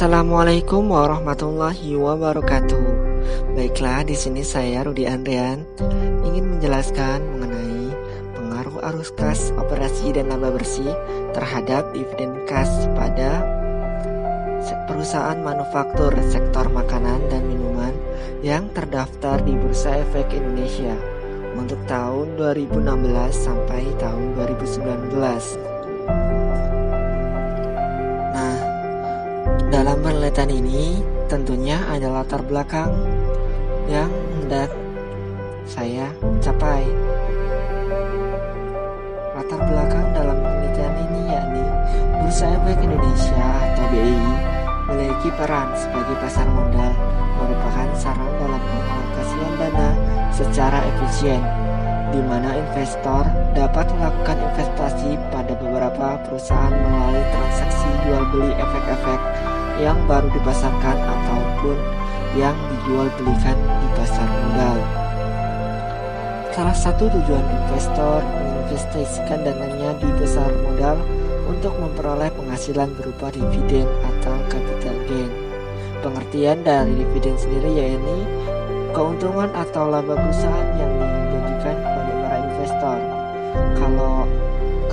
Assalamualaikum warahmatullahi wabarakatuh. Baiklah, di sini saya Rudi Andrian ingin menjelaskan mengenai pengaruh arus kas operasi dan laba bersih terhadap dividen kas pada perusahaan manufaktur sektor makanan dan minuman yang terdaftar di Bursa Efek Indonesia untuk tahun 2016 sampai tahun 2019. Dalam penelitian ini tentunya ada latar belakang yang hendak saya capai. Latar belakang dalam penelitian ini yakni Bursa Efek Indonesia atau BEI memiliki peran sebagai pasar modal, merupakan sarana dalam pengalokasian dana secara efisien, di mana investor dapat melakukan investasi pada beberapa perusahaan melalui transaksi jual beli efek-efek yang baru dipasarkan ataupun yang dijual belikan di pasar modal. Salah satu tujuan investor menginvestasikan dananya di pasar modal untuk memperoleh penghasilan berupa dividen atau capital gain. Pengertian dari dividen sendiri yaitu keuntungan atau laba perusahaan yang dibagikan kepada para investor. Kalau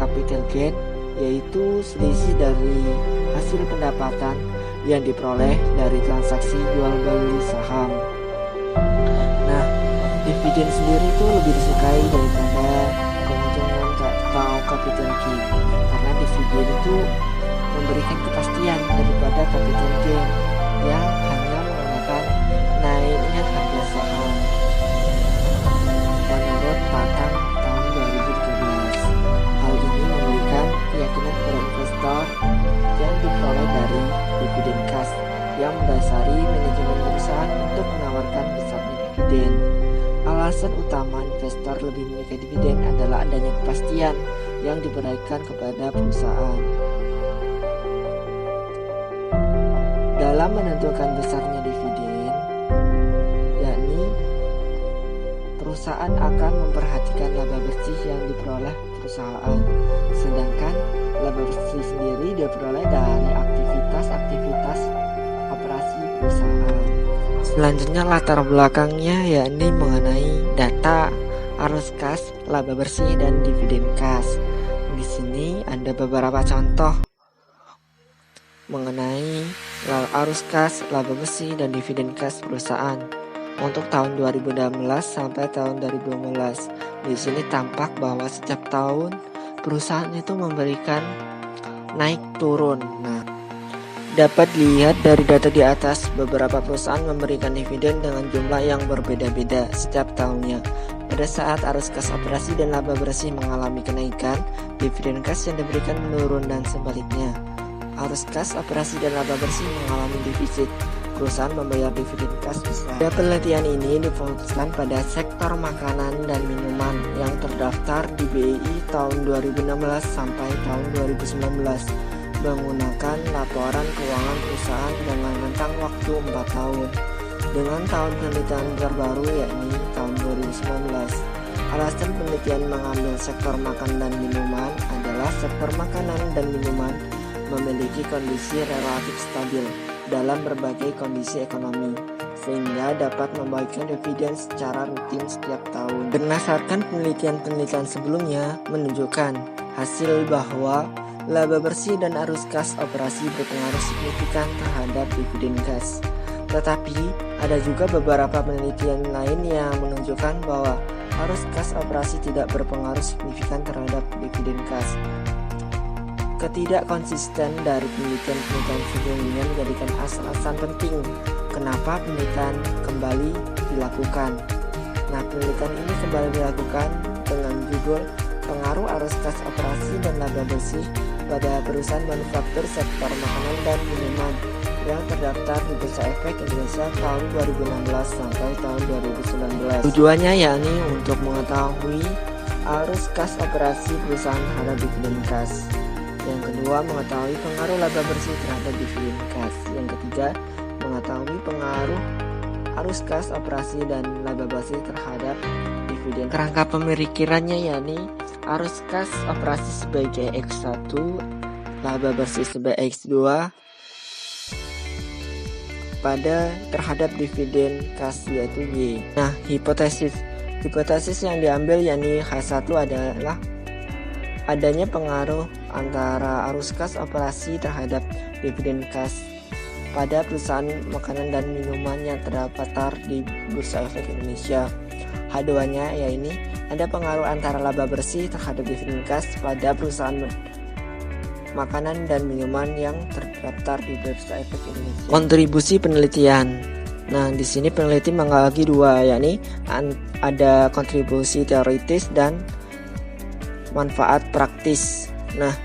capital gain yaitu selisih dari hasil pendapatan yang diperoleh dari transaksi jual beli saham. Nah, dividen sendiri itu lebih disukai daripada keuntungan atau capital gain, karena dividen itu memberikan kepastian daripada capital gain yang hanya menggunakan naiknya harga saham. Menurut Patang tahun 2013, hal ini memberikan keyakinan kepada investor yang diperoleh dari dividen kas yang mendasari manajemen perusahaan untuk menawarkan besarnya dividen. Alasan utama investor lebih menyukai dividen adalah adanya kepastian yang diberikan kepada perusahaan. Dalam menentukan besarnya dividen, yakni perusahaan akan memperhatikan laba bersih yang diperoleh perusahaan, sedangkan laba bersih sendiri diperoleh dari aktivitas operasi perusahaan. Selanjutnya latar belakangnya yakni mengenai data arus kas, laba bersih dan dividen kas. Di sini ada beberapa contoh mengenai arus kas, laba bersih dan dividen kas perusahaan untuk tahun 2016 sampai tahun 2015. Di sini tampak bahwa setiap tahun perusahaan itu memberikan naik turun. Nah, dapat dilihat dari data di atas, beberapa perusahaan memberikan dividen dengan jumlah yang berbeda-beda setiap tahunnya. Pada saat arus kas operasi dan laba bersih mengalami kenaikan, dividen kas yang diberikan menurun dan sebaliknya. Arus kas operasi dan laba bersih mengalami defisit, perusahaan membayar dividen kas besar. Pada penelitian ini difokuskan pada sektor makanan dan minuman yang terdaftar di BEI tahun 2016 sampai tahun 2019 menggunakan laporan keuangan perusahaan dengan rentang waktu 4 tahun dengan tahun penelitian terbaru yakni tahun 2019. Alasan penelitian mengambil sektor makanan dan minuman adalah sektor makanan dan minuman memiliki kondisi relatif stabil dalam berbagai kondisi ekonomi, sehingga dapat membagikan dividen secara rutin setiap tahun. Berdasarkan penelitian-penelitian sebelumnya menunjukkan hasil bahwa laba bersih dan arus kas operasi berpengaruh signifikan terhadap dividen kas. Tetapi ada juga beberapa penelitian lain yang menunjukkan bahwa arus kas operasi tidak berpengaruh signifikan terhadap dividen kas. Ketidakkonsisten dari penelitian-penelitian sebelumnya menjadikan alasan penting kenapa penelitian kembali dilakukan. Nah, penelitian ini kembali dilakukan dengan judul Pengaruh Arus Kas Operasi dan Laba Bersih pada Perusahaan Manufaktur Sektor Makanan dan Minuman yang terdaftar di Bursa Efek Indonesia tahun 2016 sampai tahun 2019. Tujuannya yakni untuk mengetahui arus kas operasi perusahaan terhadap dividen kas. Yang kedua, mengetahui pengaruh laba bersih terhadap dividen kas. Yang ketiga, mengetahui pengaruh arus kas operasi dan laba bersih terhadap dividen. Kerangka pemikirannya yakni arus kas operasi sebagai X1, laba bersih sebagai X2, terhadap dividen kas yaitu Y. Nah, hipotesis yang diambil yakni H1 adalah adanya pengaruh antara arus kas operasi terhadap dividen kas pada perusahaan makanan dan minuman yang terdaftar di Bursa Efek Indonesia. H2-nya yakni ada pengaruh antara laba bersih terhadap dividen kas pada perusahaan makanan dan minuman yang terdaftar di Bursa Efek Indonesia. Kontribusi penelitian. Nah, di sini peneliti membagi dua, yakni ada kontribusi teoritis dan manfaat praktis. Nah,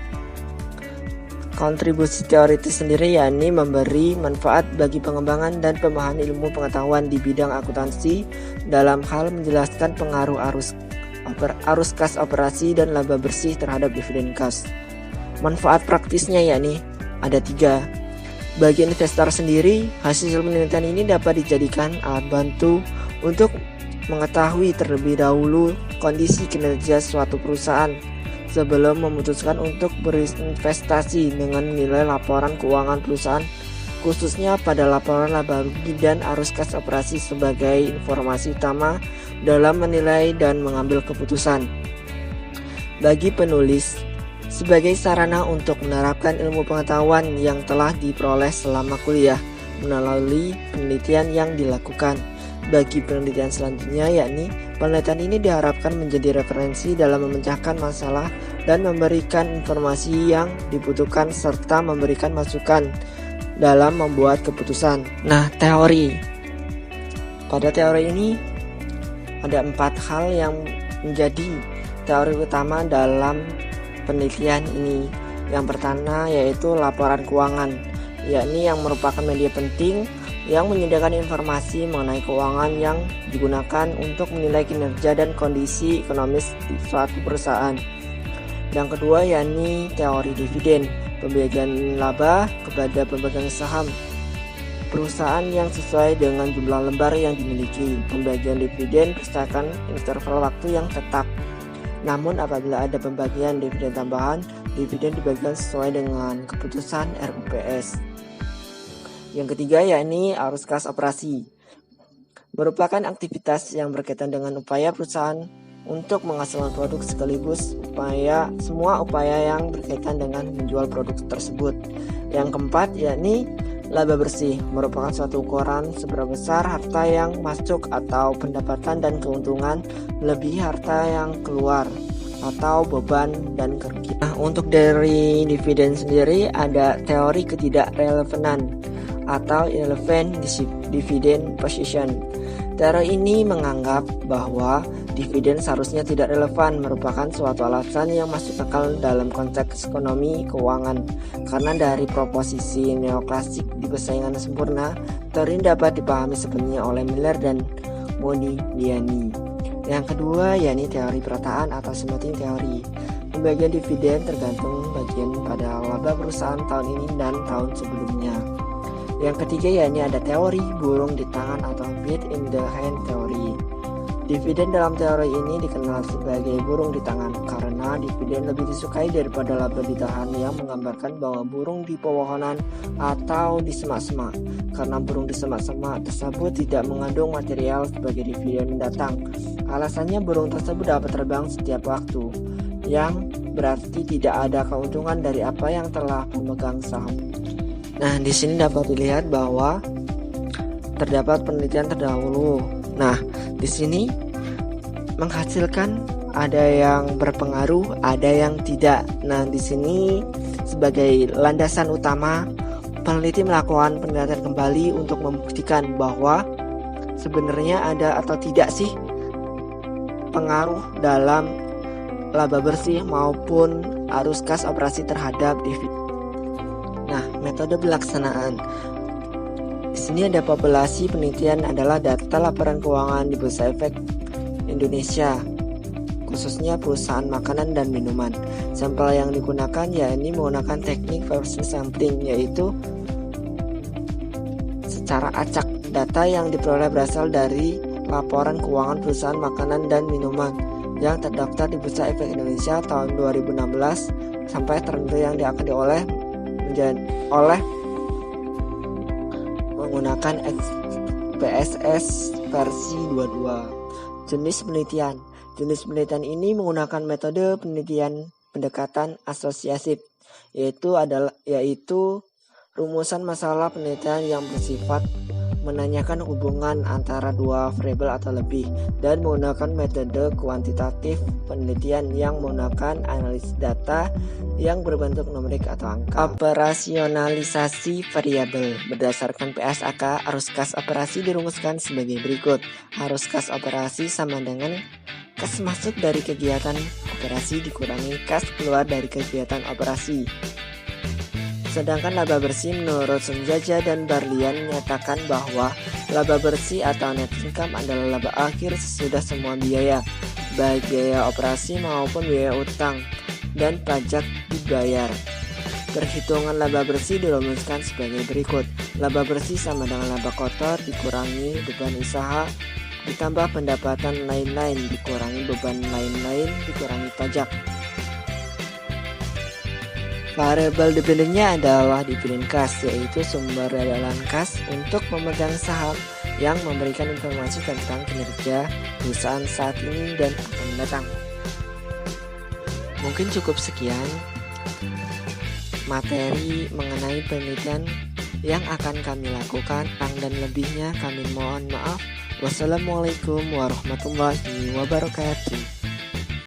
kontribusi teoritis sendiri yakni memberi manfaat bagi pengembangan dan pemahaman ilmu pengetahuan di bidang akuntansi dalam hal menjelaskan pengaruh arus kas operasi dan laba bersih terhadap dividen kas. Manfaat praktisnya yakni ada 3. Bagi investor sendiri, hasil penelitian ini dapat dijadikan alat bantu untuk mengetahui terlebih dahulu kondisi kinerja suatu perusahaan sebelum memutuskan untuk berinvestasi dengan nilai laporan keuangan perusahaan, khususnya pada laporan laba rugi dan arus kas operasi sebagai informasi utama dalam menilai dan mengambil keputusan. Bagi penulis, sebagai sarana untuk menerapkan ilmu pengetahuan yang telah diperoleh selama kuliah melalui penelitian yang dilakukan. Bagi penelitian selanjutnya yakni penelitian ini diharapkan menjadi referensi dalam memecahkan masalah dan memberikan informasi yang dibutuhkan serta memberikan masukan dalam membuat keputusan. Nah, teori. Pada teori ini ada 4 hal yang menjadi teori utama dalam penelitian ini. Yang pertama yaitu laporan keuangan, yakni yang merupakan media penting yang menyediakan informasi mengenai keuangan yang digunakan untuk menilai kinerja dan kondisi ekonomis di suatu perusahaan. Yang kedua yakni teori dividen, pembagian laba kepada pemegang saham perusahaan yang sesuai dengan jumlah lembar yang dimiliki. Pembagian dividen berdasarkan interval waktu yang tetap. Namun apabila ada pembagian dividen tambahan, dividen dibagikan sesuai dengan keputusan RUPS. Yang ketiga yakni arus kas operasi, merupakan aktivitas yang berkaitan dengan upaya perusahaan untuk menghasilkan produk sekaligus semua upaya yang berkaitan dengan menjual produk tersebut. Yang keempat yakni laba bersih, merupakan suatu ukuran seberapa besar harta yang masuk atau pendapatan dan keuntungan melebihi harta yang keluar atau beban dan kerugian. Nah, untuk dari dividen sendiri ada teori ketidakrelevanan atau irrelevant dividend position. Teori ini menganggap bahwa dividen seharusnya tidak relevan, merupakan suatu alasan yang masuk akal dalam konteks ekonomi keuangan. Karena dari proposisi neoklasik di persaingan sempurna, teori ini dapat dipahami sepenuhnya oleh Miller dan Modigliani. Yang kedua yakni teori perataan atau smoothing teori. Pembagian dividen tergantung bagian pada laba perusahaan tahun ini dan tahun sebelumnya. Yang ketiga yakni ada teori burung di tangan atau bird in the hand teori. Dividen dalam teori ini dikenal sebagai burung di tangan karena dividen lebih disukai daripada laba ditahan, yang menggambarkan bahwa burung di pepohonan atau di semak-semak, karena burung di semak-semak tersebut tidak mengandung material sebagai dividen mendatang. Alasannya burung tersebut dapat terbang setiap waktu, yang berarti tidak ada keuntungan dari apa yang telah memegang saham. Nah, di sini dapat dilihat bahwa terdapat penelitian terdahulu. Nah, di sini menghasilkan ada yang berpengaruh, ada yang tidak. Nah, di sini sebagai landasan utama, peneliti melakukan penelitian kembali untuk membuktikan bahwa sebenarnya ada atau tidak sih pengaruh dalam laba bersih maupun arus kas operasi terhadap dividen. Nah, metode pelaksanaan. Di sini ada populasi penelitian adalah data laporan keuangan di Bursa Efek Indonesia, khususnya perusahaan makanan dan minuman. Sampel yang digunakan yakni menggunakan teknik versi sampling, yaitu secara acak. Data yang diperoleh berasal dari laporan keuangan perusahaan makanan dan minuman yang terdaftar di Bursa Efek Indonesia tahun 2016 sampai tertentu yang akan diolah menggunakan PSS versi 22. Jenis penelitian. Jenis penelitian ini menggunakan metode penelitian pendekatan asosiatif, yaitu rumusan masalah penelitian yang bersifat menanyakan hubungan antara dua variabel atau lebih, dan menggunakan metode kuantitatif penelitian yang menggunakan analisis data yang berbentuk numerik atau angka. Operasionalisasi variabel. Berdasarkan PSAK, arus kas operasi dirumuskan sebagai berikut. Arus kas operasi sama dengan kas masuk dari kegiatan operasi dikurangi kas keluar dari kegiatan operasi. Sedangkan laba bersih menurut Sunjata dan Barlian menyatakan bahwa laba bersih atau net income adalah laba akhir sesudah semua biaya, baik biaya operasi maupun biaya utang dan pajak dibayar. Perhitungan laba bersih dirumuskan sebagai berikut. Laba bersih sama dengan laba kotor dikurangi beban usaha ditambah pendapatan lain-lain dikurangi beban lain-lain dikurangi pajak. Variabel dividennya adalah dividen kas, yaitu sumber dalam kas untuk memegang saham yang memberikan informasi tentang kinerja perusahaan saat ini dan akan datang. Mungkin cukup sekian materi mengenai penelitian yang akan kami lakukan. Kurang dan lebihnya kami mohon maaf. Wassalamualaikum warahmatullahi wabarakatuh.